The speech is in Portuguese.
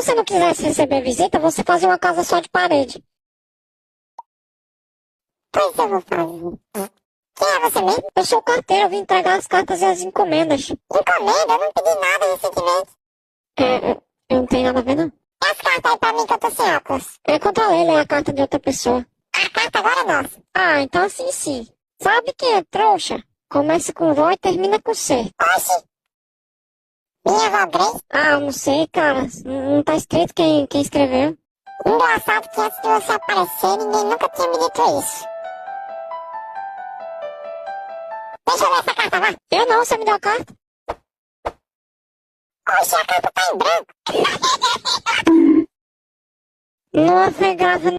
você não quisesse receber visita, você fazia uma casa só de parede. Pois eu vou fazer. Quem é você mesmo? Eu sou o carteiro, eu vim entregar as cartas e as encomendas. Encomenda, eu não pedi nada recentemente. Eu não tenho nada a ver, não. E as cartas aí pra mim que eu tô sem óculos. É contra a lei, ler a carta de outra pessoa. A carta agora é nossa. Ah, então assim sim. Sabe quem é trouxa? Começa com vó e termina com C. Oxi. Minha avó Grace. Ah, eu não sei, cara. Não tá escrito quem escreveu. Engraçado que antes de você aparecer, ninguém nunca tinha me dito isso. Deixa eu ler essa carta, vai. Eu não, você me deu a carta. Oxi, a carta tá em branco. Não foi grave,